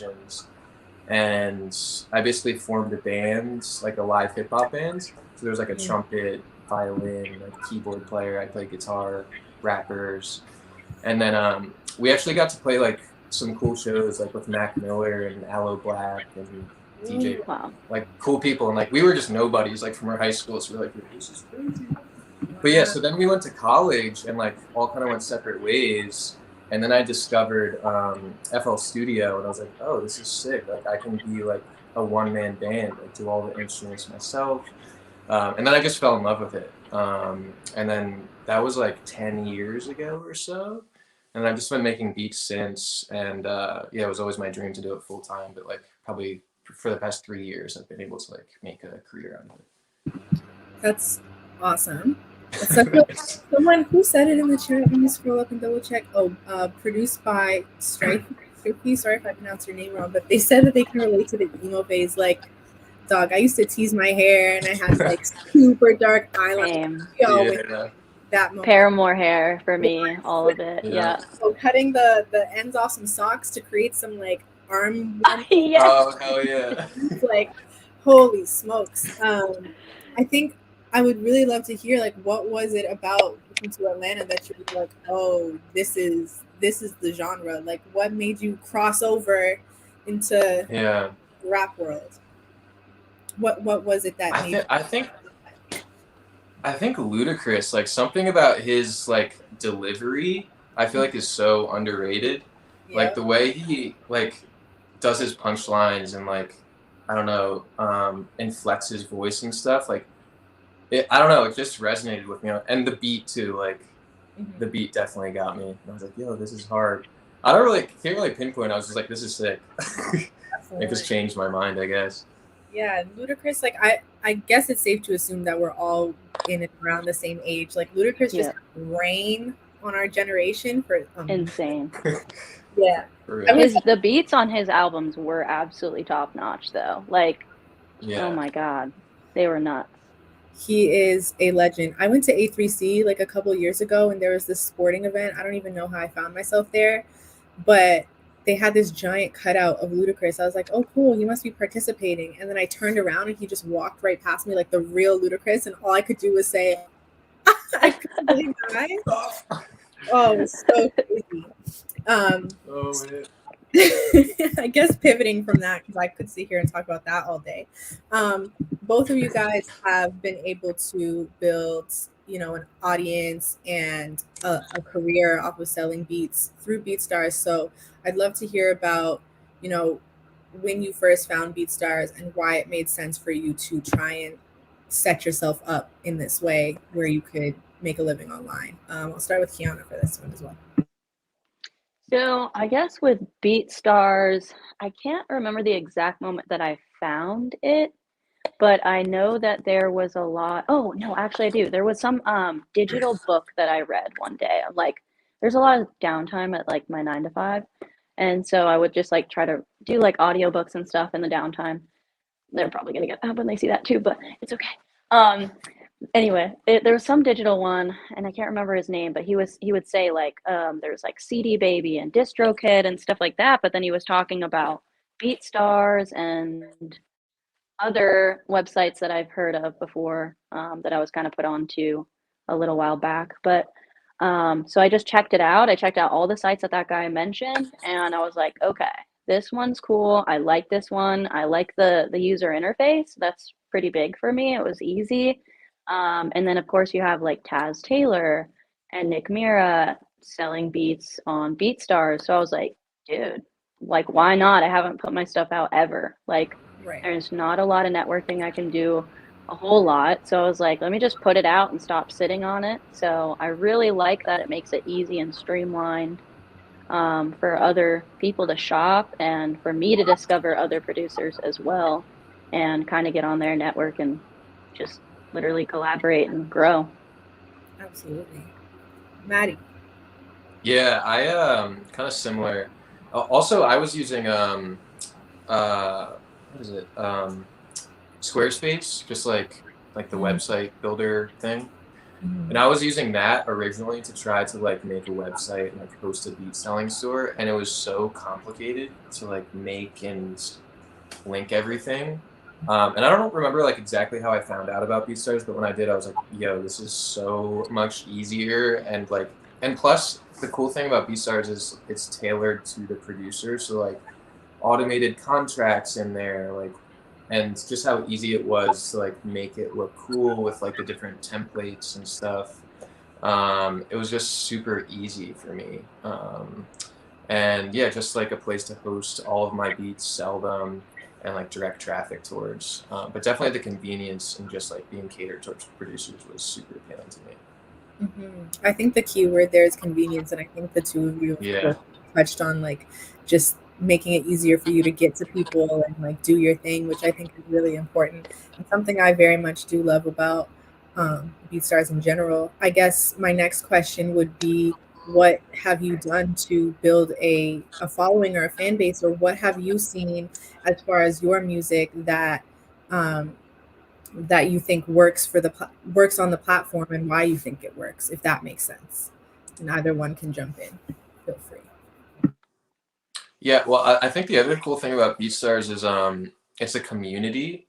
musicians, and I basically formed a band, like a live hip hop band. So there was like a trumpet, violin, like keyboard player. I played guitar, rappers, and then we actually got to play like some cool shows, like with Mac Miller and Aloe Black and DJ, Wow. like cool people, and like we were just nobodies, like from our high school. So we're like, this is crazy. But yeah, so then we went to college and like all kind of went separate ways. And then I discovered FL Studio, and I was like, oh, this is sick. Like I can be like a one-man band, like do all the instruments myself. And then I just fell in love with it. And then that was like 10 years ago or so. And I've just been making beats since. And yeah, it was always my dream to do it full time. But like probably for the past 3 years, I've been able to like make a career out of it. That's awesome. Someone who said it in the chat, let me scroll up and double check. Oh, produced by Stripey. Sorry if I pronounced your name wrong, but they said that they can relate to the emo phase. Like, dog, I used to tease my hair and I had like super dark eyeliner. That moment. Paramore hair for me, all of it. Yeah. So cutting the ends off some socks to create some like arm. Yes. Oh hell yeah! Like, holy smokes! I think I would really love to hear like what was it about moving to Atlanta that you were like, oh, this is the genre. Like, what made you cross over into the rap world? What was it that made I think Ludacris, like something about his like delivery, I feel like is so underrated. Yep. Like the way he like does his punchlines and like I don't know, inflects his voice and stuff. Like I don't know, it just resonated with me. And the beat too, like the beat definitely got me. And I was like, yo, this is hard. I can't really pinpoint. I was just like, this is sick. It just changed my mind, I guess. Yeah, Ludacris, like I guess it's safe to assume that we're all in and around the same age. Like Ludacris just reign on our generation for insane. Yeah. I mean, the beats on his albums were absolutely top notch though. Like, oh my God, they were nuts. He is a legend. I went to A3C like a couple years ago and there was this sporting event. I don't even know how I found myself there, but they had this giant cutout of Ludacris. I was like, oh, cool, he must be participating. And then I turned around and he just walked right past me like the real Ludacris. And all I could do was say, I couldn't believe my eyes. Oh, it was so crazy. I guess pivoting from that, because I could sit here and talk about that all day. Both of you guys have been able to build, an audience and a career off of selling beats through BeatStars. So I'd love to hear about, when you first found BeatStars and why it made sense for you to try and set yourself up in this way where you could make a living online. I'll start with Kiana for this one as well. So I guess with BeatStars, I can't remember the exact moment that I found it, but I know that there was a lot. Oh, no, actually I do. There was some digital book that I read one day. I'm like, there's a lot of downtime at like my 9 to 5. And so I would just like try to do like audiobooks and stuff in the downtime. They're probably going to get that when they see that too, but it's okay. Anyway, there was some digital one, and I can't remember his name, but he would say like there's like CD Baby and DistroKid and stuff like that. But then he was talking about BeatStars and other websites that I've heard of before that I was kind of put on to a little while back. But so I just checked it out. I checked out all the sites that guy mentioned, and I was like, okay, this one's cool. I like this one. I like the user interface. That's pretty big for me. It was easy. And then of course you have like Taz Taylor and Nick Mira selling beats on BeatStars. So I was like, dude, like, why not? I haven't put my stuff out ever. Like, there's not a lot of networking I can do a whole lot. So I was like, let me just put it out and stop sitting on it. So I really like that it makes it easy and streamlined for other people to shop and for me to discover other producers as well and kind of get on their network and just literally collaborate and grow. Absolutely. Matty. Yeah, I kind of similar. Also, I was using what is it? Squarespace, just like the website builder thing. And I was using that originally to try to like make a website and like host a beat selling store, and it was so complicated to like make and link everything. And I don't remember like exactly how I found out about BeatStars, but when I did, I was like, yo, this is so much easier. And like, and plus the cool thing about BeatStars is it's tailored to the producer. So like automated contracts in there, like, and just how easy it was to like make it look cool with like the different templates and stuff. It was just super easy for me. And yeah, just like a place to host all of my beats, sell them, and like direct traffic towards. But definitely the convenience and just like being catered towards producers was super appealing to me. I think the key word there is convenience, and I think the two of you Yeah. touched on like just making it easier for you to get to people and like do your thing, which I think is really important and something I very much do love about BeatStars in general. I guess my next question would be, what have you done to build a following or a fan base, or what have you seen as far as your music that um, that you think works for works on the platform, and why you think it works, if that makes sense? And either one can jump in. Feel free. Yeah, well, I think the other cool thing about BeatStars is it's a community.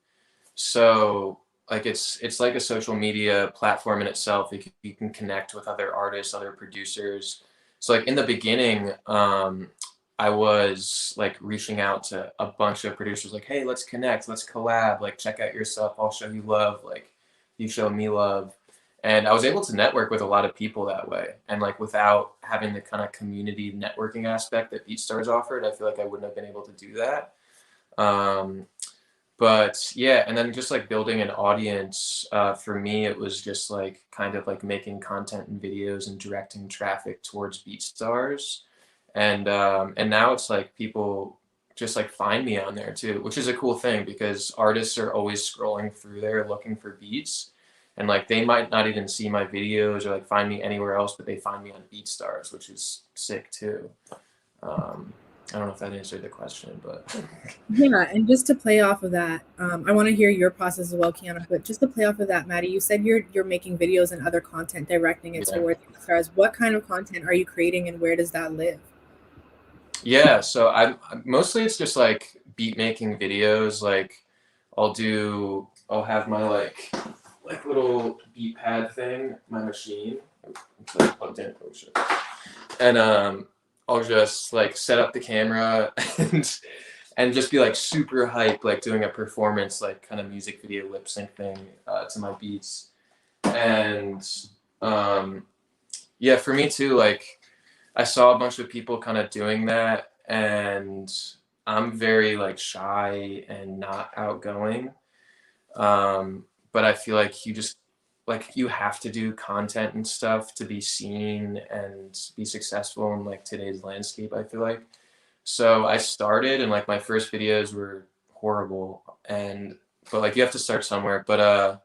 So like it's like a social media platform in itself. You can connect with other artists, other producers. So like in the beginning, I was like reaching out to a bunch of producers like, hey, let's connect, let's collab, like check out your stuff, I'll show you love, like you show me love. And I was able to network with a lot of people that way. And like without having the kind of community networking aspect that BeatStars offered, I feel like I wouldn't have been able to do that. But yeah, and then just like building an audience, for me, it was just like kind of like making content and videos and directing traffic towards BeatStars. And now it's like people just like find me on there too, which is a cool thing because artists are always scrolling through there looking for beats. And like they might not even see my videos or like find me anywhere else, but they find me on BeatStars, which is sick too. I don't know if that answered the question, but Yeah, and just to play off of that, I want to hear your process as well, Kiana. But just to play off of that, Maddie, you said you're making videos and other content, directing it yeah. towards stars. What kind of content are you creating, and where does that live? Yeah, so I'm mostly it's just like beat making videos. Like I'll have my like little beat pad thing, my machine. It's like plugged in. Oh shit. And I'll just like set up the camera and just be like super hype, like doing a performance, like kind of music video lip sync thing to my beats. And yeah, for me too, like I saw a bunch of people kind of doing that, and I'm very like shy and not outgoing. But I feel like you have to do content and stuff to be seen and be successful in like today's landscape, I feel like. So I started and like my first videos were horrible, but like you have to start somewhere. But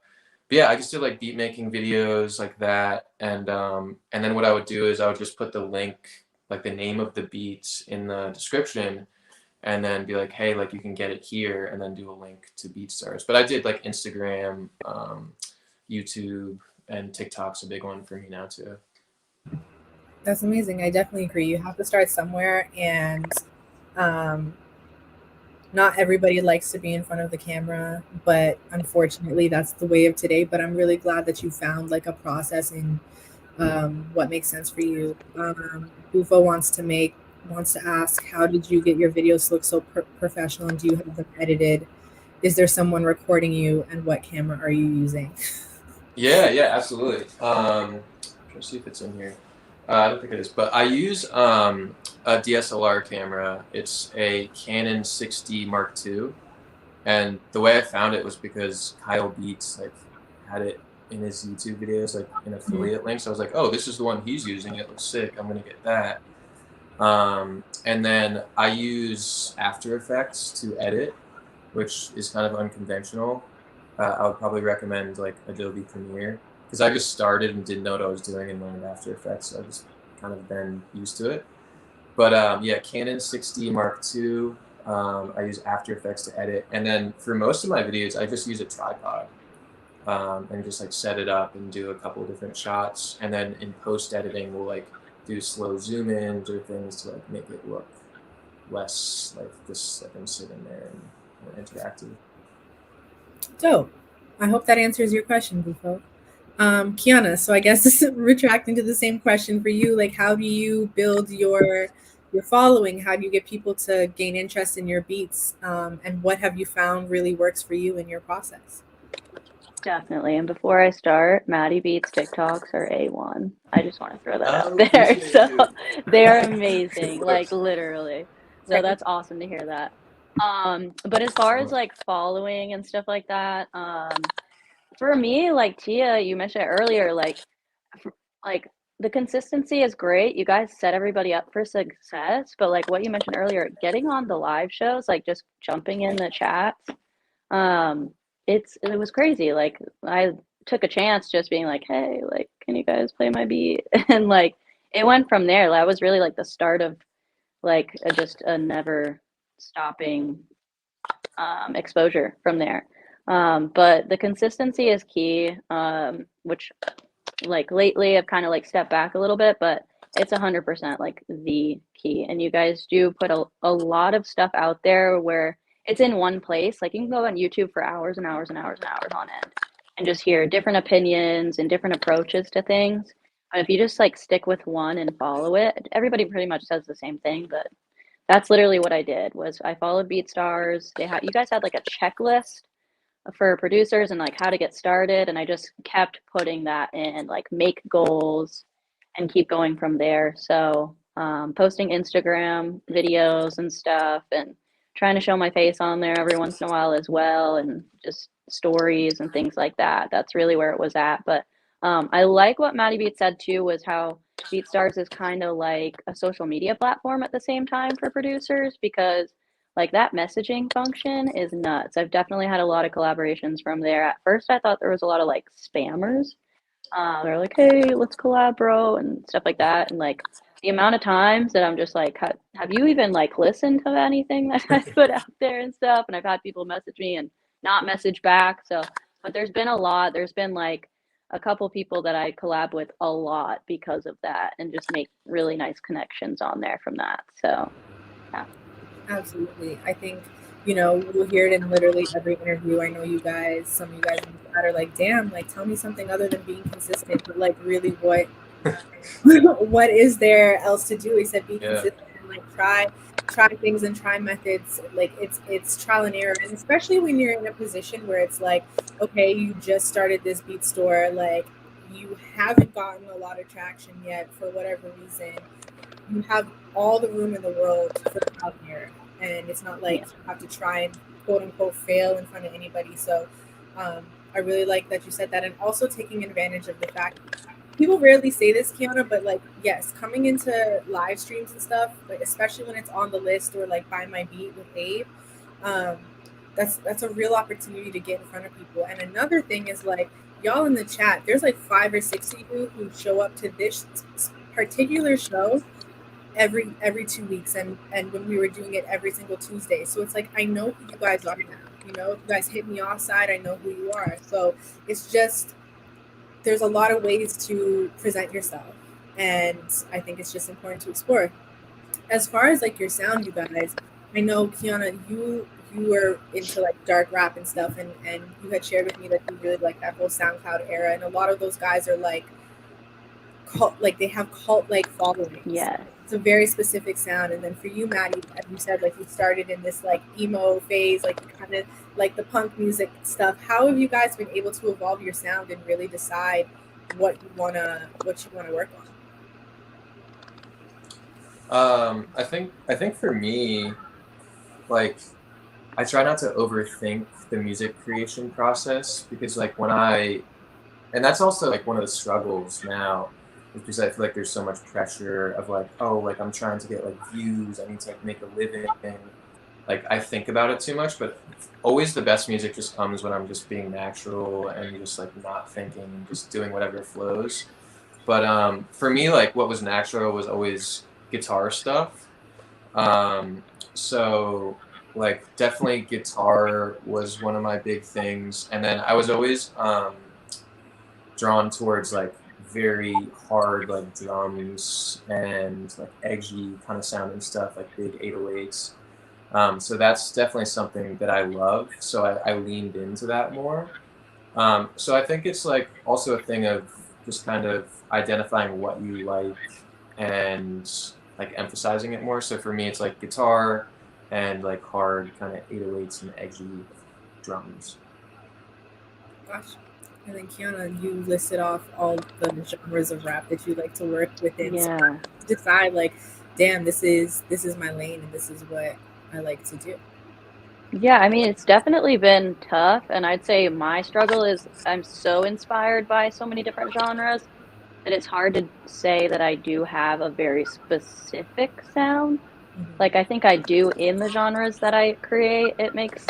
yeah, I just did like beat making videos like that, and then what I would do is I would just put the link, like the name of the beat in the description, and then be like, hey, like you can get it here, and then do a link to BeatStars. But I did like Instagram, YouTube, and TikTok's a big one for me now too. That's amazing. I definitely agree. You have to start somewhere, and not everybody likes to be in front of the camera, but unfortunately, that's the way of today. But I'm really glad that you found like a process in what makes sense for you. Bufo wants to ask, how did you get your videos to look so professional, and do you have them edited? Is there someone recording you, and what camera are you using? Yeah, absolutely. Let's see if it's in here. I don't think it is, but I use a DSLR camera. It's a Canon 6D Mark II, and the way I found it was because Kyle Beats like had it in his YouTube videos, like an affiliate link. So I was like, oh, this is the one he's using. It looks sick. I'm gonna get that. And then I use After Effects to edit, which is kind of unconventional. I would probably recommend like Adobe Premiere because I just started and didn't know what I was doing and learned After Effects, so I just kind of been used to it. But yeah, Canon 6D Mark II. I use After Effects to edit, and then for most of my videos, I just use a tripod. and just like set it up and do a couple of different shots. And then in post editing, we'll like do slow zoom ins or things to like make it look less like this, like I'm sitting there and more interactive. Dope. I hope that answers your question, Bufo. Kiana, so I guess this is retracting to the same question for you. Like, how do you build your following? How do you get people to gain interest in your beats? And what have you found really works for you in your process? Definitely. And before I start, Matty Beats TikToks are A1. I just want to throw that out there. Appreciate So you. they are amazing, like course. literally. So Right. that's awesome to hear that. But as far as Sure. like following and stuff like that, for me, like Tia, you mentioned it earlier, like the consistency is great. You guys set everybody up for success, but like what you mentioned earlier, getting on the live shows, like just jumping in the chats, um, it was crazy. Like I took a chance just being like, hey, like, can you guys play my beat? And like it went from there. That was really like the start of like just a never stopping exposure from there. But the consistency is key, which like lately I've kind of like stepped back a little bit, but it's 100% like the key. And you guys do put a lot of stuff out there where it's in one place. Like you can go on YouTube for hours and hours and hours and hours on end and just hear different opinions and different approaches to things. But if you just like stick with one and follow it, everybody pretty much says the same thing, but that's literally what I did was I followed BeatStars. You guys had like a checklist for producers and like how to get started, and I just kept putting that in, like make goals and keep going from there. So posting Instagram videos and stuff and trying to show my face on there every once in a while as well, and just stories and things like that. That's really where it was at. But I like what Matty Beat said too, was how BeatStars is kind of like a social media platform at the same time for producers, because like that messaging function is nuts. I've definitely had a lot of collaborations from there. At first, I thought there was a lot of like spammers. They're like, "Hey, let's collab, bro," and stuff like that. And like the amount of times that I'm just like, "Have you even like listened to anything that I put out there and stuff?" And I've had people message me and not message back. So, but there's been a lot. There's been like a couple people that I collab with a lot because of that, and just make really nice connections on there from that. So, yeah. Absolutely. I think, we'll hear it in literally every interview. I know you guys, some of you guys in the chat are like, damn, like tell me something other than being consistent. But like really what is there else to do except be consistent and like try things and try methods. Like it's trial and error. And especially when you're in a position where it's like, okay, you just started this beat store, like you haven't gotten a lot of traction yet for whatever reason. You have all the room in the world for trial and error. And it's not like you have to try and quote unquote fail in front of anybody. So I really like that you said that. And also taking advantage of the fact, people rarely say this, Kiana, but like, yes, coming into live streams and stuff, like especially when it's on the list or like Buy My Beat with Abe, that's a real opportunity to get in front of people. And another thing is like, y'all in the chat, there's like 5 or 6 of you who show up to this particular show every 2 weeks, and when we were doing it every single Tuesday. So it's like, I know who you guys are now. If you guys hit me offside, I know who you are. So it's just, there's a lot of ways to present yourself, and I think it's just important to explore. As far as like your sound, you guys, I know Kiana, you were into like dark rap and stuff, and you had shared with me that you really like that whole SoundCloud era, and a lot of those guys are like they have cult-like followings. Yeah. It's a very specific sound. And then for you, Matty, as you said, like you started in this like emo phase, like kind of like the punk music stuff. How have you guys been able to evolve your sound and really decide what you wanna work on? I think for me, like I try not to overthink the music creation process, because like and that's also like one of the struggles now, because I feel like there's so much pressure of like, oh, like I'm trying to get like views, I need to like make a living, and like I think about it too much. But always the best music just comes when I'm just being natural and just like not thinking and just doing whatever flows. But for me, like what was natural was always guitar stuff. So like definitely guitar was one of my big things, and then I was always drawn towards like very hard like drums and like edgy kind of sounding stuff, like big 808s. So that's definitely something that I love. So I leaned into that more. So I think it's like also a thing of just kind of identifying what you like and like emphasizing it more. So for me, it's like guitar and like hard kind of 808s and edgy drums. Gosh. And then Kiana, you listed off all the genres of rap that you like to work within. So Yeah. you decide like, damn, this is my lane and this is what I like to do. Yeah, I mean, it's definitely been tough, and I'd say my struggle is I'm so inspired by so many different genres that it's hard to say that I do have a very specific sound. Like, I think I do in the genres that I create, it makes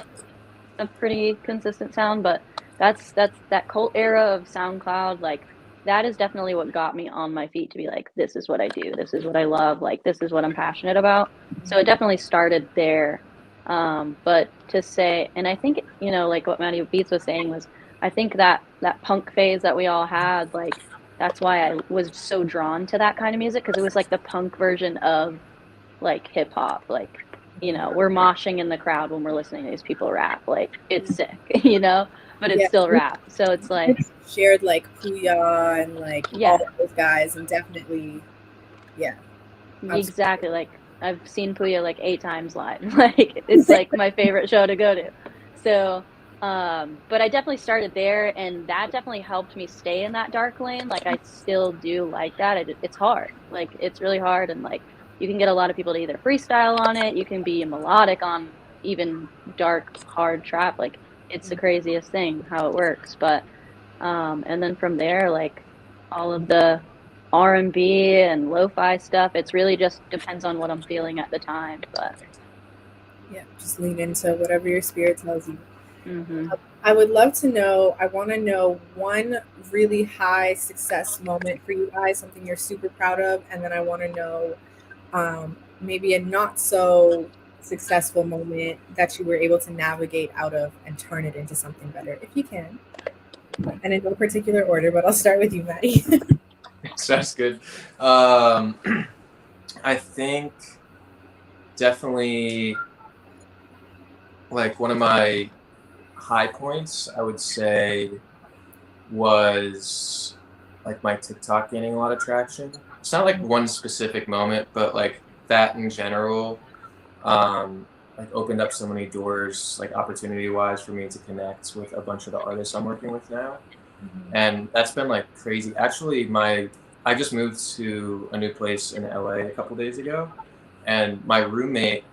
a pretty consistent sound, but that's that cult era of SoundCloud, like, that is definitely what got me on my feet to be like, "This is what I do, this is what I love, like, this is what I'm passionate about." So it definitely started there. But to say, and I think, you know, like what Matty Beats was saying was, I think that that punk phase that we all had, like, that's why I was so drawn to that kind of music, because it was like the punk version of like hip hop. Like, you know, we're moshing in the crowd when we're listening to these people rap. Like, it's sick, you know, but it's Yeah, still rap. So it's like, shared like Puya and like yeah, all of those guys, and definitely, yeah, absolutely. exactly. Like, I've seen Puya like 8 times live. Like, it's like my favorite show to go to. So, but I definitely started there, and that definitely helped me stay in that dark lane. Like, I still do like that. It's hard. Like, it's really hard, and like, you can get a lot of people to either freestyle on it, you can be melodic on even dark, hard trap. Like, it's the craziest thing how it works. But, and then from there, like, all of the R&B and lo-fi stuff, it's really just depends on what I'm feeling at the time. But Yeah, just lean into whatever your spirit tells you. hmm I would love to know, I want to know one really high success moment for you guys, something you're super proud of. And then I want to know maybe a not so successful moment that you were able to navigate out of and turn it into something better, if you can. And in no particular order, but I'll start with you, Maddie. Sounds good. I think definitely like one of my high points, I would say, was like my TikTok gaining a lot of traction. It's not like one specific moment, but like that in general, like opened up so many doors, like opportunity wise, for me to connect with a bunch of the artists I'm working with now. And that's been like crazy. Actually, I just moved to a new place in LA a couple days ago, and my roommate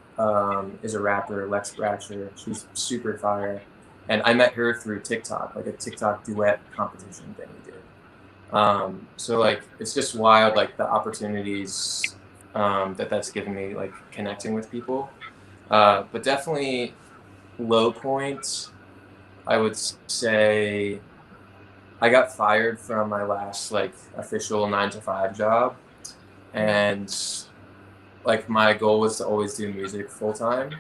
is a rapper, Lex Bratcher. She's super fire, and I met her through TikTok, like a TikTok duet competition thing we did. So like it's just wild, like the opportunities that's given me, like connecting with people. But definitely low point, I would say I got fired from my last like official 9 to 5 job, and like my goal was to always do music full time.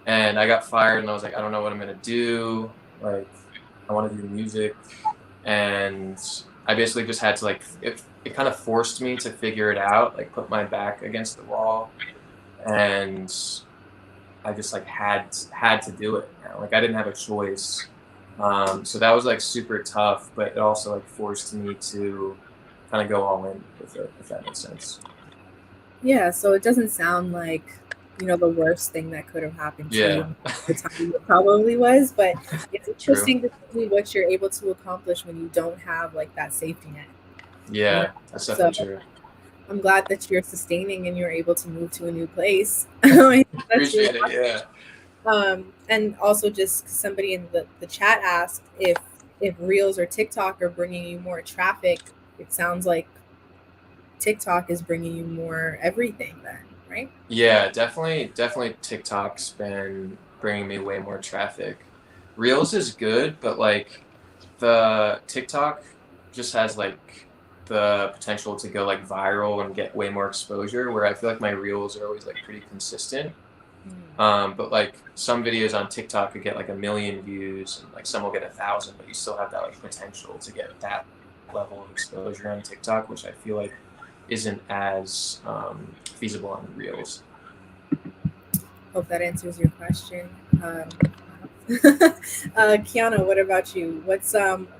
And I got fired, and I was like, I don't know what I'm gonna do. Like, I want to do music, and I basically just had to like it kind of forced me to figure it out, like put my back against the wall, and I just like had to do it. You know? Like I didn't have a choice. So that was like super tough, but it also like forced me to kind of go all in with it, if that makes sense. Yeah, so it doesn't sound like, the worst thing that could have happened to you Yeah, at the time. It probably was, but it's true. interesting to see what you're able to accomplish when you don't have like that safety net. Yeah, that's So definitely true. I'm glad that you're sustaining and you're able to move to a new place. I think that's really Appreciate it. Yeah. and also just somebody in the chat asked if Reels or TikTok are bringing you more traffic. It sounds like TikTok is bringing you more everything then, right? Yeah, definitely TikTok's been bringing me way more traffic. Reels is good, but like the TikTok just has like the potential to go like viral and get way more exposure, where I feel like my Reels are always like pretty consistent. But like some videos on TikTok could get like 1 million views, and like some will get 1,000, but you still have that like potential to get that level of exposure on TikTok, which I feel like isn't as feasible on Reels. Hope that answers your question. Kiana, what about you? What's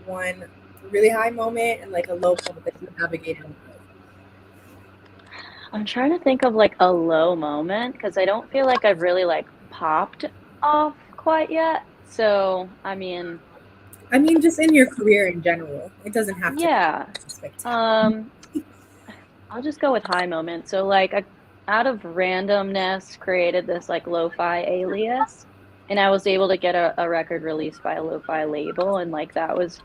one really high moment and like a low point that you navigated with? I'm trying to think of like a low moment because I don't feel like I've really like popped off quite yet. So, I mean, Just in your career in general. It doesn't have to yeah. be spectacular. I'll just go with high moment. So like out of randomness created this like lo-fi alias, and I was able to get a record released by a lo-fi label, and like that was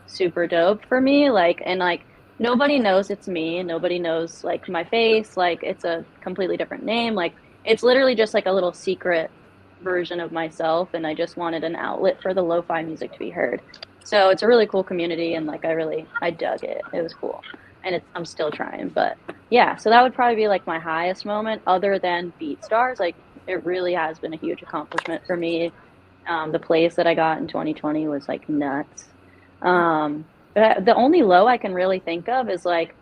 super dope for me. Like, and like nobody knows it's me, nobody knows like my face, like it's a completely different name. Like it's literally just like a little secret version of myself, and I just wanted an outlet for the lo-fi music to be heard. So it's a really cool community, and like I dug it. It was cool. And I'm still trying, but yeah, so that would probably be like my highest moment other than BeatStars. Like it really has been a huge accomplishment for me. The place that I got in 2020 was like nuts. But the only low I can really think of is like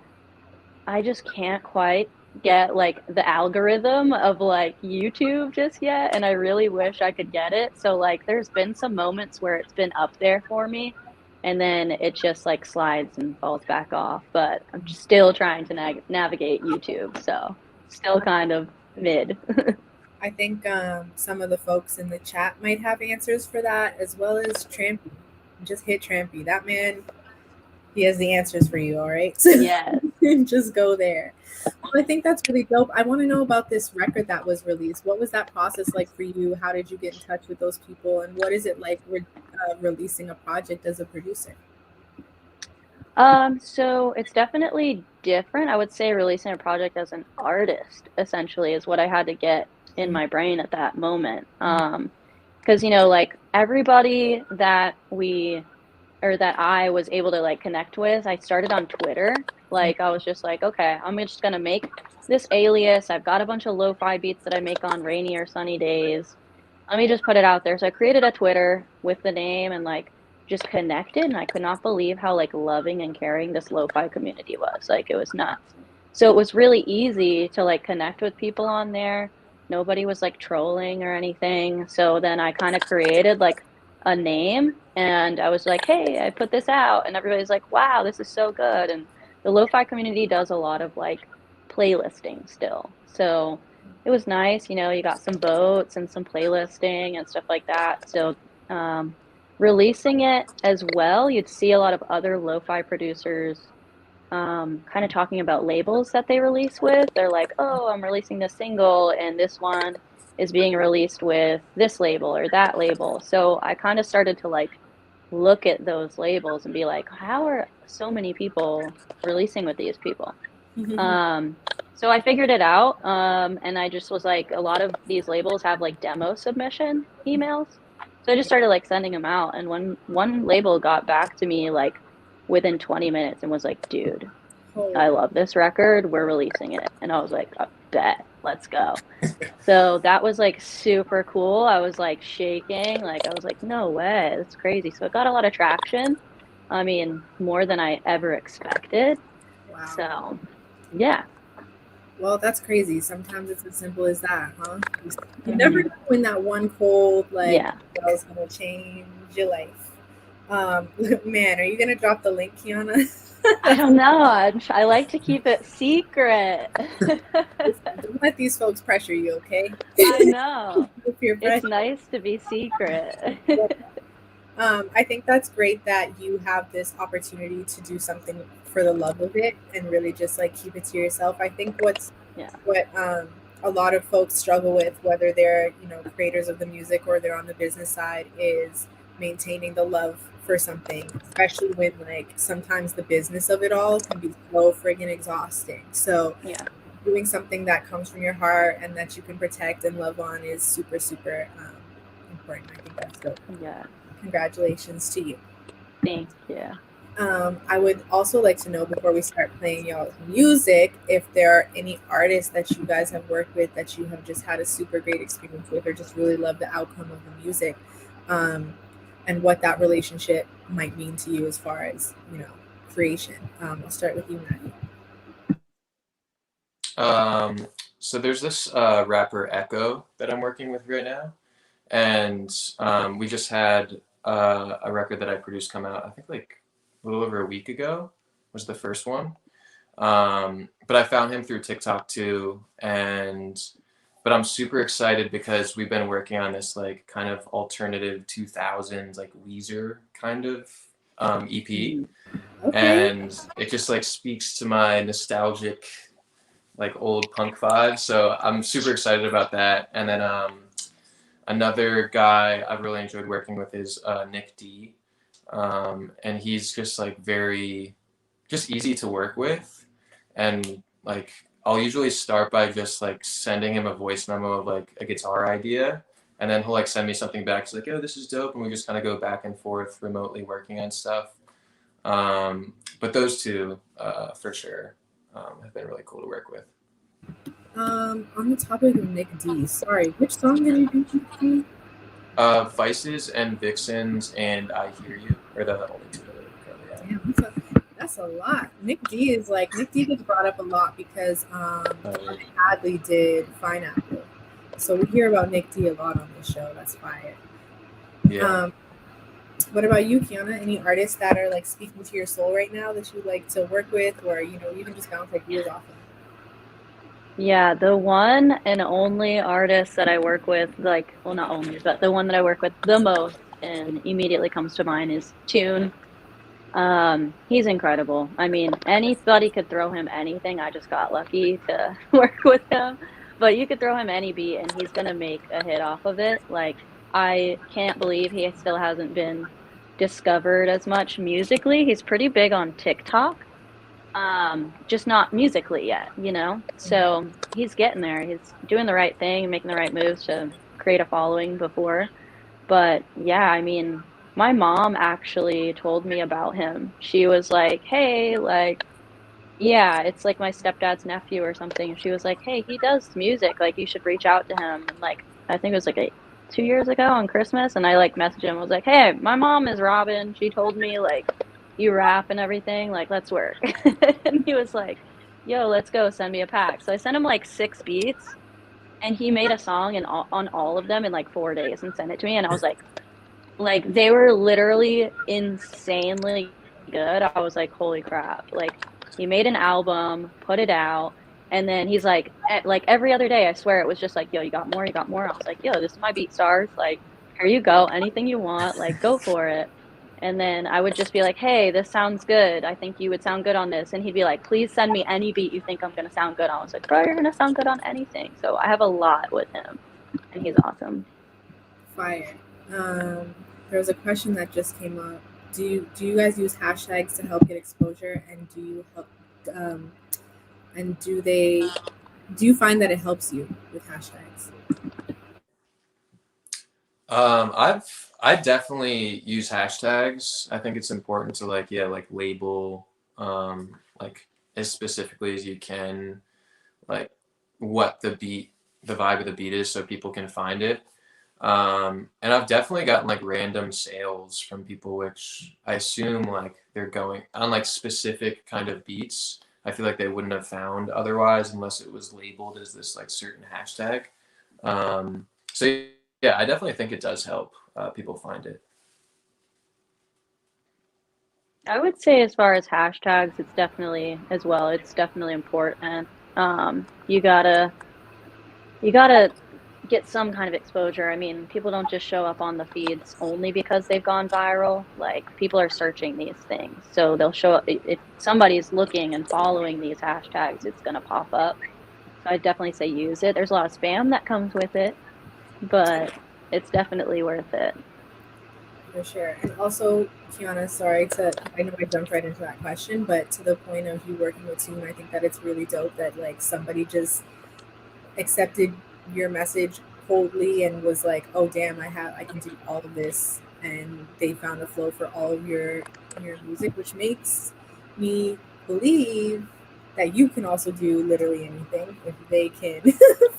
I just can't quite get like the algorithm of like YouTube just yet, and I really wish I could get it. So like there's been some moments where it's been up there for me, and then it just like slides and falls back off, but I'm just still trying to navigate YouTube, so still kind of mid. I think some of the folks in the chat might have answers for that, as well as Trampy. Just hit Trampy. That man, he has the answers for you, all right? So Yes. just go there. Well, I think that's really dope. I want to know about this record that was released. What was that process like for you? How did you get in touch with those people? And what is it like releasing a project as a producer? So it's definitely different. I would say releasing a project as an artist essentially is what I had to get in my brain at that moment. Because you know, like everybody that that I was able to like connect with, I started on Twitter. Like I was just like, okay, I'm just gonna make this alias. I've got a bunch of lo-fi beats that I make on rainy or sunny days. Let me just put it out there. So I created a Twitter with the name and like just connected, and I could not believe how like loving and caring this lo-fi community was. Like it was nuts. So it was really easy to like connect with people on there. Nobody was like trolling or anything. So then I kind of created like a name, and I was like, hey, I put this out, and everybody's like, wow, this is so good. And the lo-fi community does a lot of like playlisting still. So it was nice, you know, you got some votes and some playlisting and stuff like that. So releasing it as well, you'd see a lot of other lo-fi producers kind of talking about labels that they release with. They're like, oh, I'm releasing this single, and this one is being released with this label or that label. So I kind of started to like look at those labels and be like, how are so many people releasing with these people? So I figured it out, and I just was like, a lot of these labels have like demo submission emails. So I just started like sending them out, and when one label got back to me like within 20 minutes and was like, dude, I love this record, we're releasing it. And I was like, I bet, let's go. So that was like super cool. I was like shaking, like I was like, no way, that's crazy. So it got a lot of traction. I mean, more than I ever expected. Wow. So yeah. Well, that's crazy. Sometimes it's as simple as that, huh? You never know when that one cold like is gonna change your life. Man, are you gonna drop the link, Kiana? I don't know. I like to keep it secret. Don't let these folks pressure you, okay? I know. It's nice to be secret. I think that's great that you have this opportunity to do something for the love of it and really just like keep it to yourself. I think what a lot of folks struggle with, whether they're, you know, creators of the music or they're on the business side, is maintaining the love for something, especially when like sometimes the business of it all can be so friggin' exhausting. So doing something that comes from your heart and that you can protect and love on is super, super important. I think that's dope. Yeah. Congratulations to you. Thank you. I would also like to know before we start playing y'all's music, if there are any artists that you guys have worked with that you have just had a super great experience with, or just really love the outcome of the music, um, and what that relationship might mean to you as far as creation. I'll start with you, Maddie. So there's this rapper Echo that I'm working with right now, and we just had a record that I produced come out. I think like a little over a week ago was the first one. But I found him through TikTok too, but I'm super excited because we've been working on this like kind of alternative 2000s like Weezer kind of EP, Okay. and it just like speaks to my nostalgic like old punk vibe. So I'm super excited about that. And then another guy I've really enjoyed working with is Nick D, and he's just like very just easy to work with, and like I'll usually start by just like sending him a voice memo of like a guitar idea, and then he'll like send me something back. He's like, "Oh, this is dope," and we just kind of go back and forth remotely working on stuff. But those two, for sure, have been really cool to work with. On the topic of Nick D, sorry, which song did you do, Nick D? Vices and Vixens and I Hear You are the only two that I currently have. Damn, that's a lot. Nick D gets brought up a lot because Hadley did Pineapple, so we hear about Nick D a lot on this show. That's fire. Yeah. What about you, Kiana? Any artists that are like speaking to your soul right now that you like to work with, or you can just bounce ideas off of? Yeah, the one and only artist that I work with, like, well, not only, but the one that I work with the most and immediately comes to mind is Tune. He's incredible. I mean, anybody could throw him anything. I just got lucky to work with him. But you could throw him any beat and he's gonna make a hit off of it. Like, I can't believe he still hasn't been discovered as much musically. He's pretty big on TikTok, just not musically yet, So he's getting there. He's doing the right thing, making the right moves to create a following before. But yeah, I mean, my mom actually told me about him. She was like, "Hey, like, yeah, it's like my stepdad's nephew or something." She was like, "Hey, he does music. Like, you should reach out to him." And like, I think it was like 2 years ago on Christmas, and I like messaged him. I was like, "Hey, my mom is Robin. She told me like you rap and everything. Like, let's work." And he was like, "Yo, let's go. Send me a pack." So I sent him like 6 beats, and he made a song on all of them in like 4 days and sent it to me. And I was like they were literally insanely good. I was like, holy crap. Like he made an album, put it out, and then he's like every other day, I swear it was just like, yo, you got more, you got more. I was like, yo, this is my BeatStars. Like, here you go. Anything you want, like go for it. And then I would just be like, hey, this sounds good. I think you would sound good on this. And he'd be like, please send me any beat you think I'm gonna sound good on. I was like, bro, you're gonna sound good on anything. So I have a lot with him and he's awesome. Fire. There was a question that just came up. Do you guys use hashtags to help get exposure, and do you help? And do you find that it helps you with hashtags? I definitely use hashtags. I think it's important to like label like as specifically as you can like what the vibe of the beat is so people can find it. And I've definitely gotten like random sales from people, which I assume like they're going on like specific kind of beats. I feel like they wouldn't have found otherwise unless it was labeled as this like certain hashtag. So yeah, I definitely think it does help people find it. I would say as far as hashtags, it's definitely as well. It's definitely important. You gotta get some kind of exposure. I mean, people don't just show up on the feeds only because they've gone viral. Like people are searching these things, so they'll show up. If somebody's looking and following these hashtags, it's gonna pop up. So I definitely say use it. There's a lot of spam that comes with it, but it's definitely worth it. For sure. And also, Kiana, I know I jumped right into that question, but to the point of you working with Tune, I think that it's really dope that like somebody just accepted your message coldly and was like, oh damn, I can do all of this, and they found a flow for all of your in your music, which makes me believe that you can also do literally anything if they can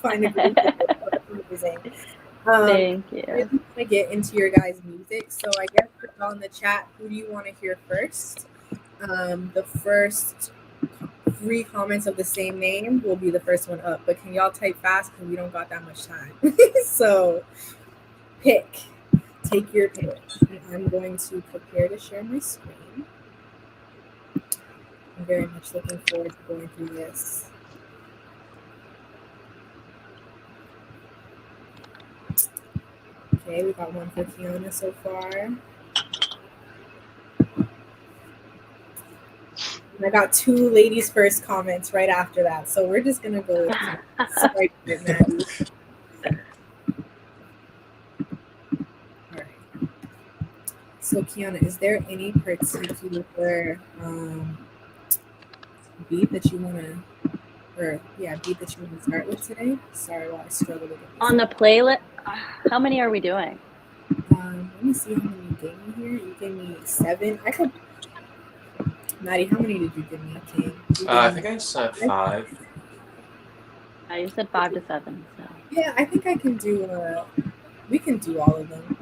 find a group. Amazing. Thank I you. really want to get into your guys' music, so I guess for y'all in the chat, who do you want to hear first? The first 3 comments of the same name will be the first one up, but can y'all type fast because we don't got that much time. So take your pick. And I'm going to prepare to share my screen. I'm very much looking forward to going through this. Okay, we got one for Kiana so far. And I got 2 ladies first comments right after that. So we're just going to go with right there, Maddie. All right. So Kiana, is there any particular beat that you want to, beat that you want to start with today? Sorry while I struggle to get this. On the playlist, how many are we doing? Let me see how many you gave me here. You gave me 7. Maddie, how many did you give me, King? I think I said 5. You said 5 to 7. So Yeah, I think I can do. We can do all of them.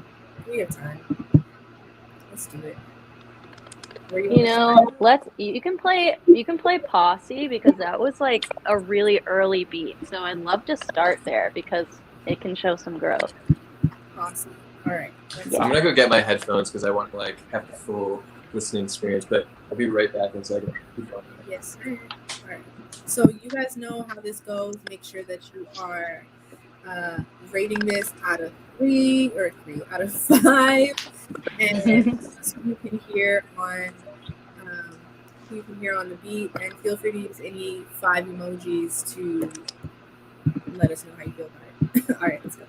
We have time. Let's do it. You can play Posse because that was like a really early beat. So I'd love to start there because it can show some growth. Awesome. All right. I'm gonna go get my headphones because I want to like have the full listening experience. But I'll be right back in a second. Yes, sir. All right. So you guys know how this goes. Make sure that you are rating this out of 3 out of 5, and so you can hear on the beat, and feel free to use any 5 emojis to let us know how you feel about it. All right, let's go.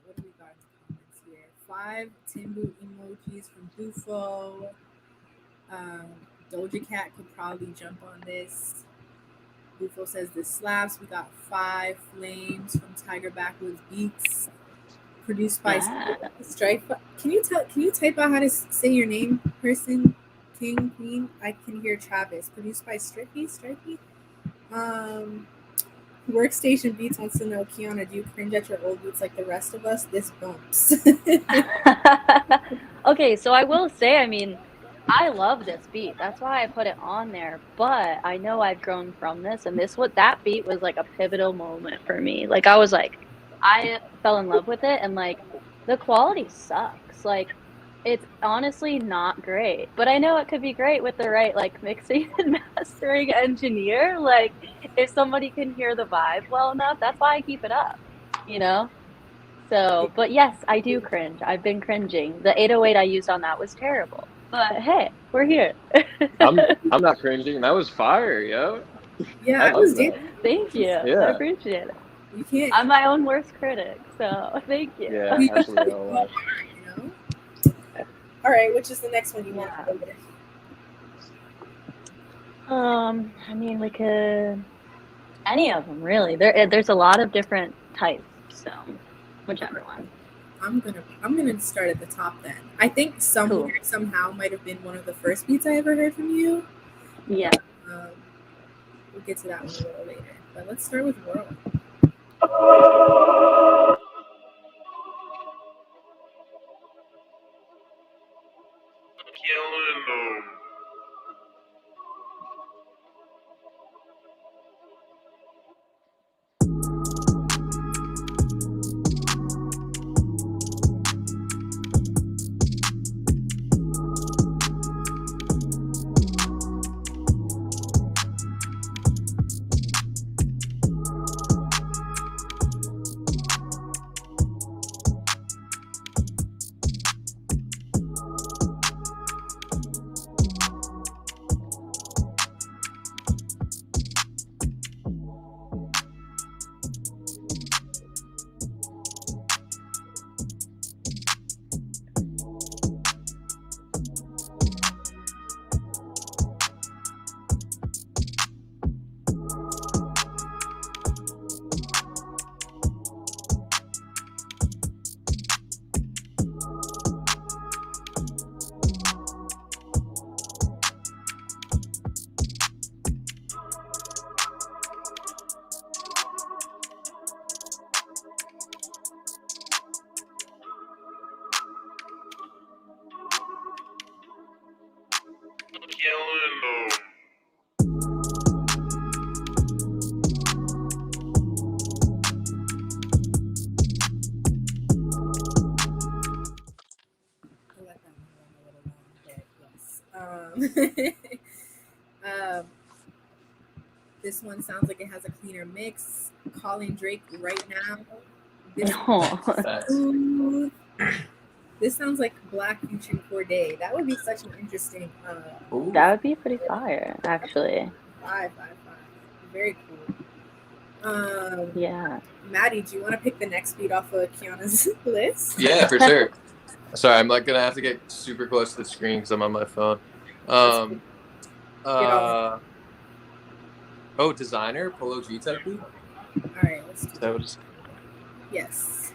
What do we got in the comments here? 5 Timbu emojis from Bufo. Doja Cat could probably jump on this. Bufo says this slaps. We got 5 flames from Tiger Backwoods Beats, produced by Strife. Can you type out how to say your name, person, king, queen? I can hear Travis. Produced by Stripey. Workstation Beats wants to know, Kiana, do you cringe at your old beats like the rest of us? This bumps. Okay, so I will say, I mean, I love this beat. That's why I put it on there. But I know I've grown from this, and that beat was like a pivotal moment for me. Like I fell in love with it, and like the quality sucks. Like it's honestly not great. But I know it could be great with the right like mixing and mastering engineer. Like if somebody can hear the vibe well enough, that's why I keep it up, you know? So, but yes, I do cringe. I've been cringing. The 808 I used on that was terrible. But hey, we're here. I'm not cringing. That was fire, yo. Yeah, I was. Thank you. Yeah. I appreciate it. You can't. I'm my own worst critic, so thank you. Yeah, absolutely. You know? All right, which is the next one you want to go with? I mean, we could any of them really. There's a lot of different types, so whichever one. I'm gonna start at the top then. I think somewhere somehow might have been one of the first beats I ever heard from you. Yeah. We'll get to that one a little later. But let's start with World. I'll let that one run a little long, but yes. This one sounds like it has a cleaner mix. Calling Drake right now. Facts. This sounds like Black featuring Corday. That would be such an interesting. Ooh. That would be pretty fire, actually. Five. Very cool. Yeah. Maddie, do you want to pick the next beat off of Kiana's list? Yeah, for sure. Sorry, I'm like gonna have to get super close to the screen because I'm on my phone. Designer Polo G type beat. All right, let's do That it. was Yes.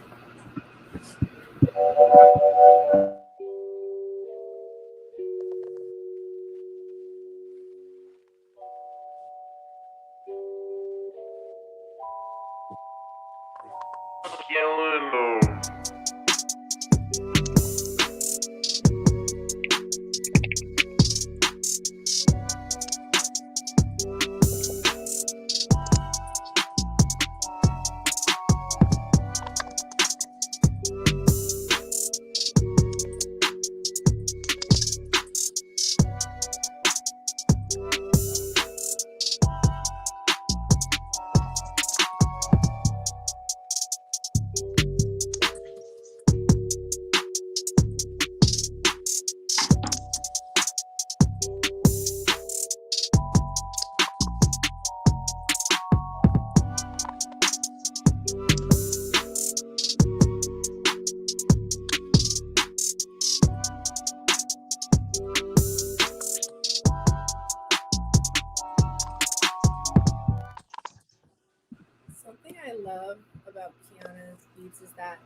Something I love about Kiana's beats is that,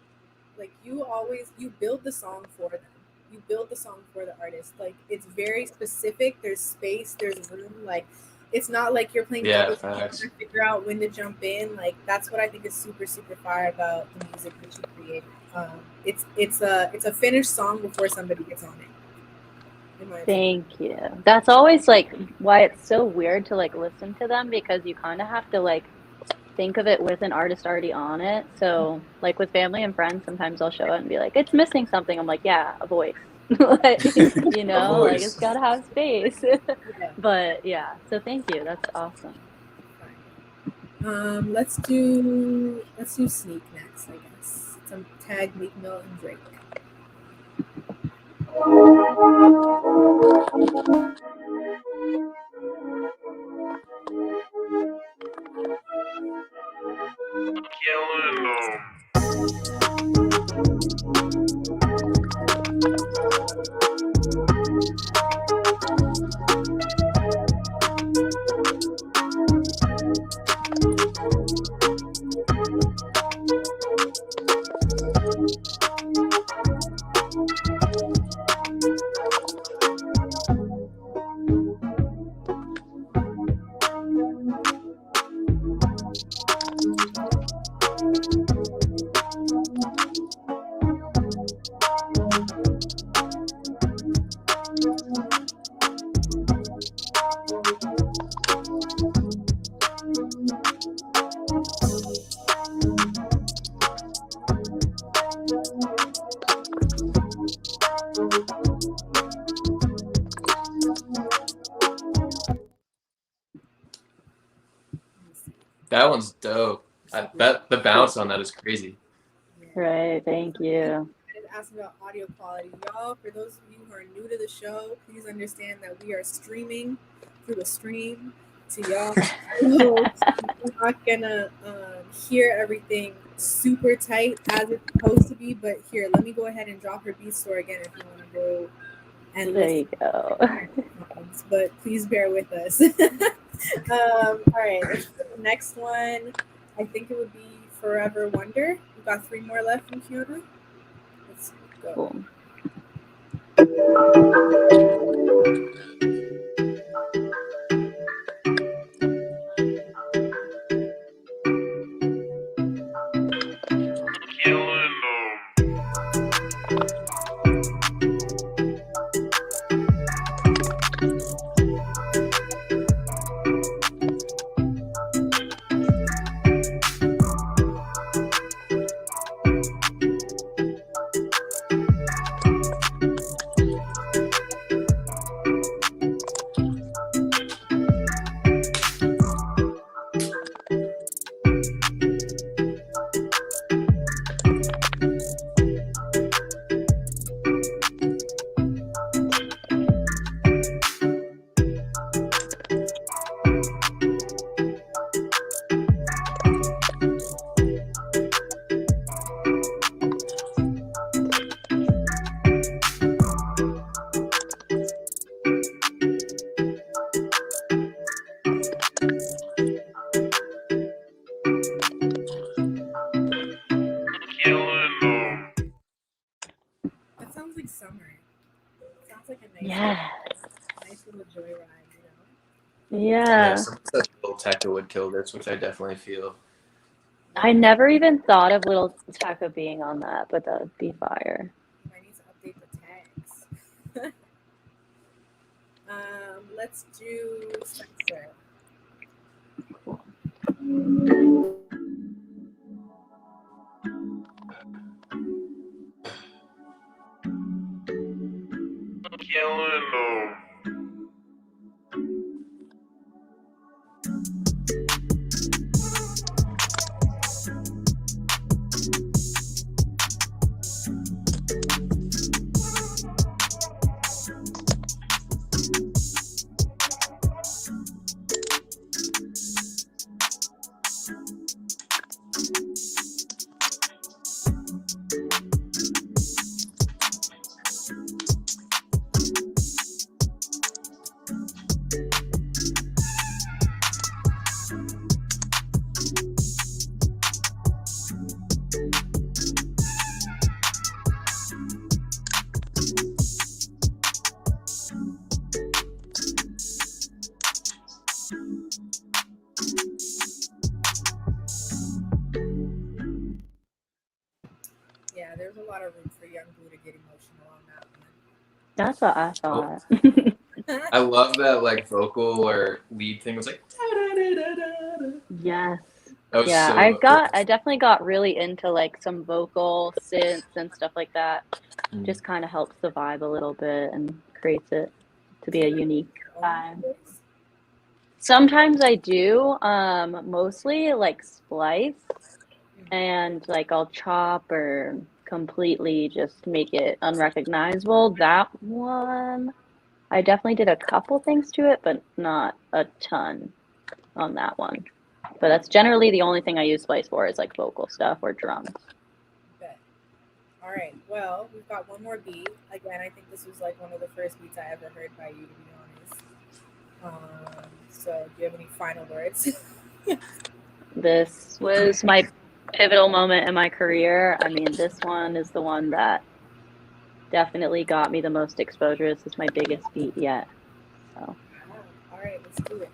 like, you build the song for them. You build the song for the artist. Like, it's very specific. There's space. There's room. Like, it's not like you're playing double facts. to figure out when to jump in. Like, that's what I think is super, super fire about the music that you create. It's a finished song before somebody gets on it. In my opinion. Thank you. That's always like why it's so weird to like listen to them, because you kind of have to like think of it with an artist already on it. So like with family and friends, sometimes I'll show it and be like, it's missing something. I'm like, yeah, a voice. Like, you know, like it's gotta have space. But yeah, so thank you. That's awesome. Let's do Sneak next, I guess. Some tag Meek Mill and Drake. That one's dope. The bounce on that is crazy. Right, thank you. Ask about audio quality, y'all. For those of you who are new to the show, please understand that we are streaming through a stream to y'all. We're not gonna hear everything super tight as it's supposed to be, but here, let me go ahead and drop her beat store again if you want to go and there you go. But please bear with us. All right, let's do the next one. I think it would be Forever Wonder. We've got 3 more left from Kiana. Let's go. Cool. That sounds like summer. Sounds like a nice, nice little joyride, you know? Yeah. Some of the little Tekka would kill this, which I definitely feel. I never even thought of Little Tekka being on that, but that would be fire. I need to update the tags. Let's do Spencer. Cool. Yeah, there's a lot of room for young Blue to get emotional on that one. That's what I thought. I love that like vocal or lead thing was like. Yes. That was Yeah, so I definitely got really into like some vocal synths and stuff like that. Just kind of helps the vibe a little bit and creates it to be a unique vibe. Sometimes I do, mostly like splice, and like I'll chop or completely just make it unrecognizable. That one, I definitely did a couple things to it, but not a ton on that one. But that's generally the only thing I use splice for is like vocal stuff or drums. Bet. All right. Well, we've got one more beat. Again, I think this was like one of the first beats I ever heard by you, to be honest. So do you have any final words? This was my pivotal moment in my career. I mean, this one is the one that definitely got me the most exposure. This is my biggest beat yet. So. All right, let's do it.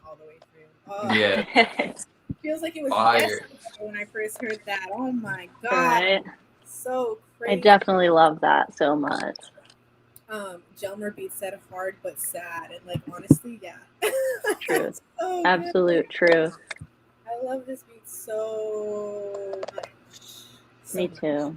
all the way through. Oh, Yeah, it feels like it was fire. yesterday when I first heard that. Oh my god, Right. so I crazy. definitely love that so much. Jelmer beat said hard but sad, and like honestly, yeah. Truth. So Absolute truth. I love this beat so much. So Me much. too.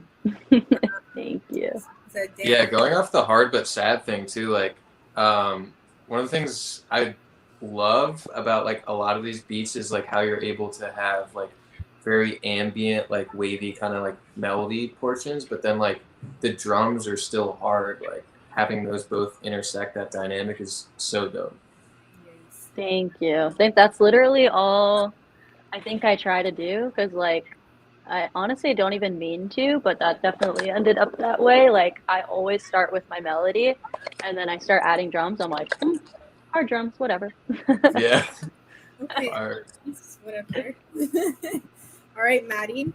Thank you. Said, "Damn, Yeah, going off the hard but sad thing too, like one of the things I love about like a lot of these beats is like how you're able to have like very ambient, like wavy kind of like melody portions, but then like the drums are still hard. Like having those both intersect, that dynamic is so dope. yes." Thank you. I think that's literally all I think I try to do because, like, I honestly don't even mean to, but that definitely ended up that way. Like, I always start with my melody and then I start adding drums. I'm like, hard drums, whatever. Yeah. Okay, Alright. whatever. All right, Maddie.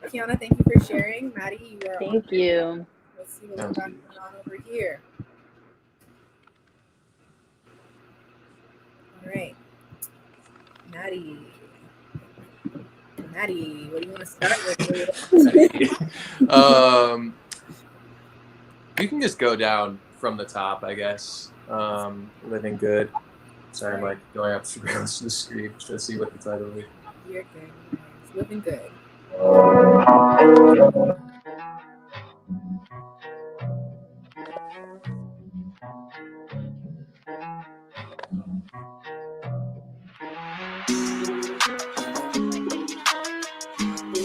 Kiana, thank you for sharing. Maddie, you are on. Thank you. Let's see what we got going on over here. All right, Maddie. Maddie, what do you want to start with? You can just go down from the top, I guess. Living Good. Sorry, I'm like going up across the screen to see what the title is. You're good. It's Living Good.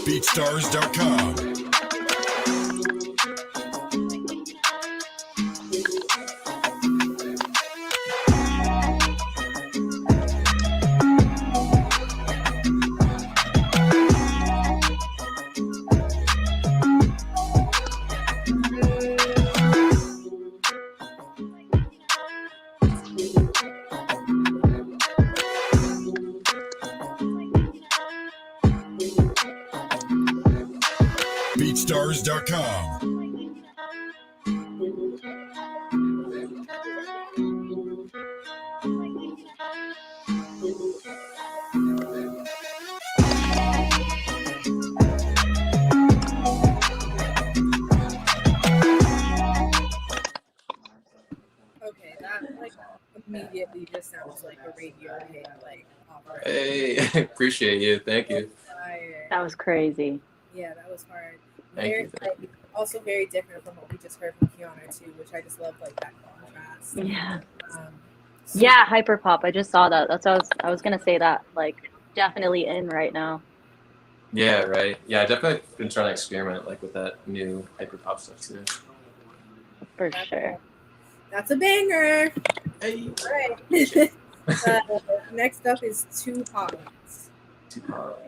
BeatStars.com. BeatStars.com. Okay, that like immediately just sounds like a radio hit, like offer. Hey, appreciate you. Thank you. Fire. That was crazy. Yeah, that was hard. Thank Very, you. like, also very different from what we just heard from Kiana too, which I just love like that contrast. Yeah. So Yeah, hyperpop. I just saw that. That's what I was gonna say that. Like, definitely in right now. Yeah, right. Yeah, I definitely been trying to experiment like with that new hyperpop stuff too. For sure. that's a banger. Hey. All right. Next up is Two Pods. Tupac.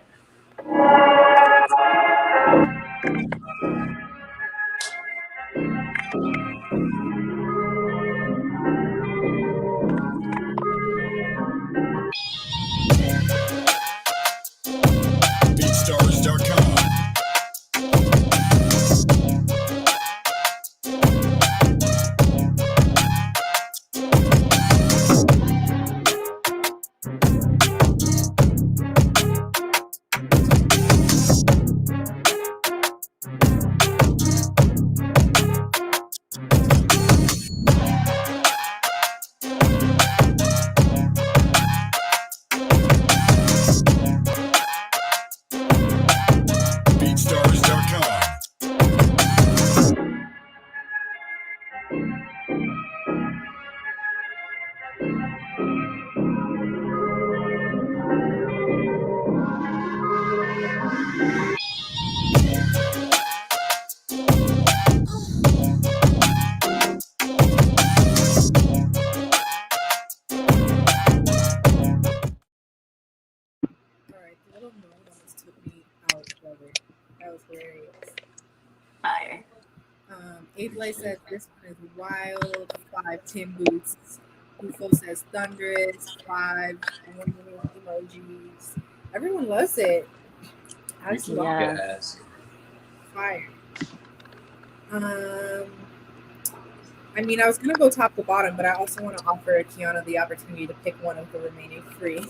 BeatStars.com. BeatStars.com. All right, the little note almost took me out of it. That was hilarious. Fire. Abe Light says this one is wild. 5 Tim Boots. UFO says thunderous. 5 emojis. Everyone loves it. I just love Yeah. Yes. fire. I mean, I was gonna go top to bottom, but I also want to offer Kiana the opportunity to pick one of the remaining 3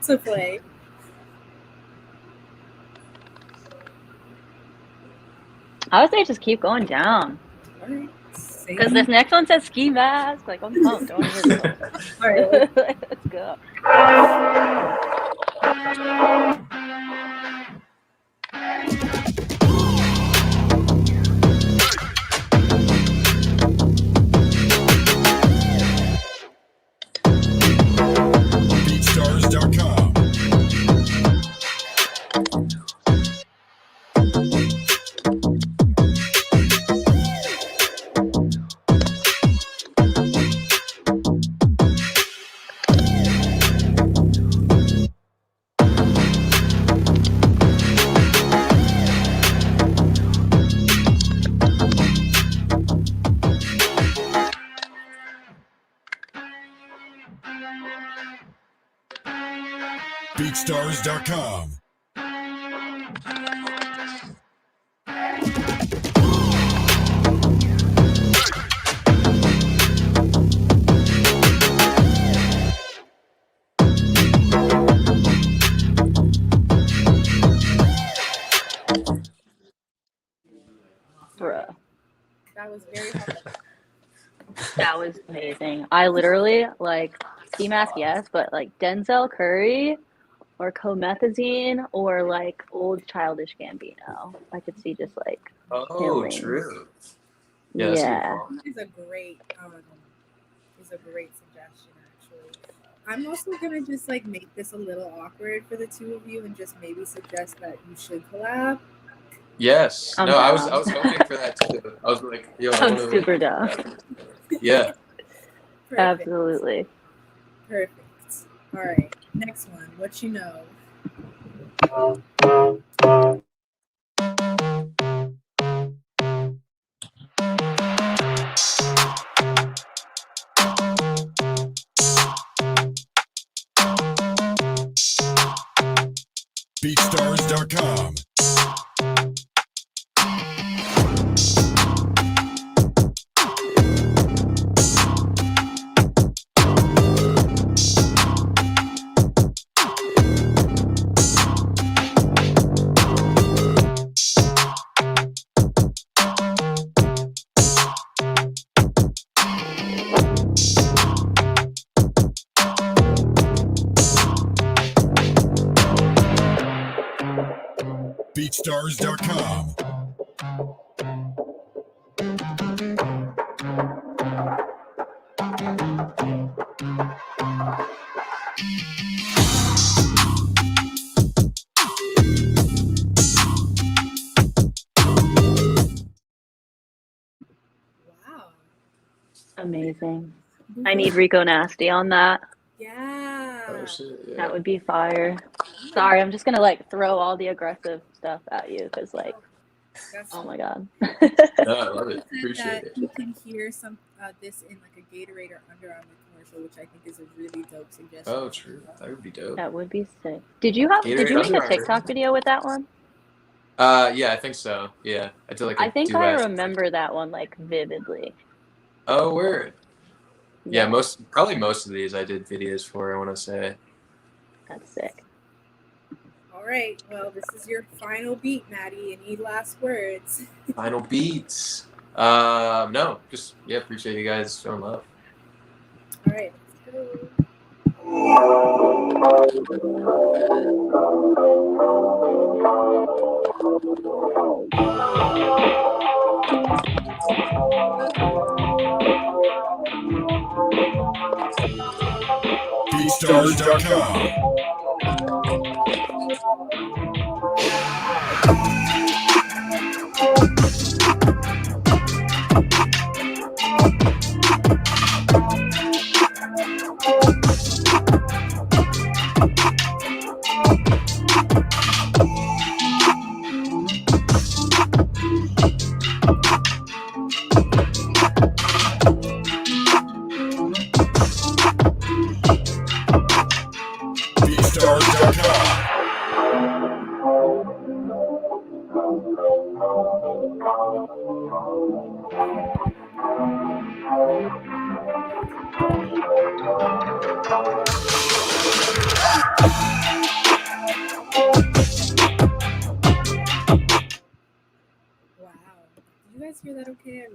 to play. I would say just keep going down. All right. Because this next one says ski mask. Like, I'm pumped. I want to hear this one. All right. Let's go. BeatStars.com. BeatStars.com. Bruh. That was very hard. That was amazing. I literally, like, ski mask, yes, but like Denzel Curry or Comethazine or like old Childish Gambino. I could see just like Oh, killing. true. Yeah, that's a good Yeah. call. Is a great suggestion, actually. I'm also gonna just like make this a little awkward for the 2 of you and just maybe suggest that you should collab. Yes. I'm No, I was down. hoping for that too. I was like, yo, I I'm wanna, super down. yeah. Perfect. Absolutely. Perfect. All right. Next one. What you know? BeatStars.com. BeatStars.com. Wow. Amazing. I need Rico Nasty on that. Yeah. Oh shit. Yeah. That would be fire. Sorry, I'm just gonna like throw all the aggressive stuff at you because like, That's oh my god. No, I love it. said Appreciate that it. you can hear some this in like a Gatorade or Under Armour commercial, which I think is a really dope suggestion. Oh, true. That would be dope. That would be sick. Did you make Gatorade a Under Armour. TikTok video with that one? Yeah, I think so. Yeah, I did like a I think duet. I remember that one like vividly. Oh, word. Yeah, probably most of these I did videos for, I want to say. That's sick. All right. Well, this is your final beat, Maddie. Any last words? Final beats. No, just, yeah, appreciate you guys showing love. All right. Let's go. BeatStars.com. BeatStars.com.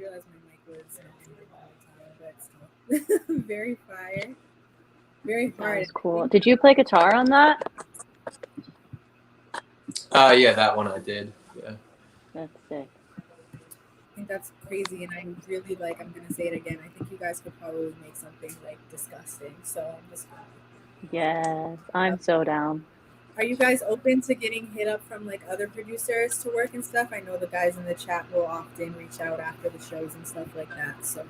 realized my mic was all the time, but still. Very fire. Very That hard. was cool. Did you play guitar on that? Yeah, that one I did. Yeah. That's sick. I think that's crazy, and I'm really like, I'm gonna say it again. I think you guys could probably make something like disgusting. So I'm just. Yes, I'm so down. Are you guys open to getting hit up from like other producers to work and stuff? I know the guys in the chat will often reach out after the shows and stuff like that. So,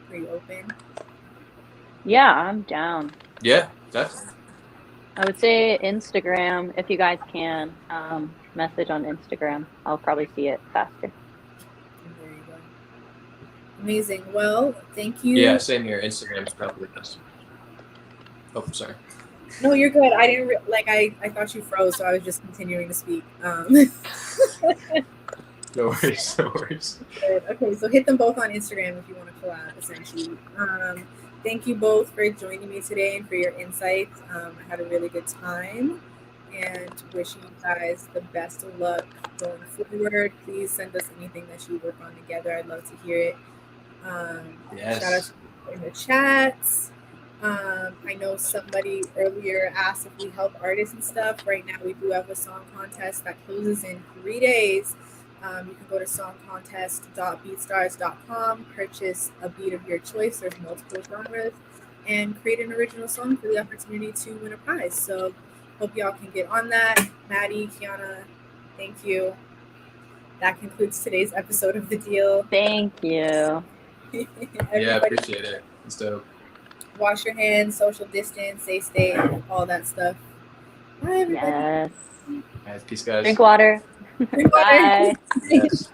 are you open? Yeah, I'm down. Yeah, definitely. I would say Instagram, if you guys can, message on Instagram. I'll probably see it faster. There you go. Amazing. Well, thank you. Yeah, same here. Instagram is probably the best. Oh, sorry. No, you're good. I didn't I thought you froze, so I was just continuing to speak. No worries, no worries. Okay, so hit them both on Instagram if you want to collab, essentially. Thank you both for joining me today and for your insights. I had a really good time and wishing you guys the best of luck going forward. Please send us anything that you work on together. I'd love to hear it. Yes. Shout out in the chats. I know somebody earlier asked if we help artists and stuff. Right now, we do have a song contest that closes in 3 days. You can go to songcontest.beatstars.com, purchase a beat of your choice. There's multiple genres, and create an original song for the opportunity to win a prize. So, hope y'all can get on that. Maddie, Kiana, thank you. That concludes today's episode of The Deal. Thank you. Yeah, appreciate it. It's dope. Wash your hands, social distance, stay safe, all that stuff. Bye, everybody. Yes. All right, peace, guys. Drink water. Drink water. Bye. Yes.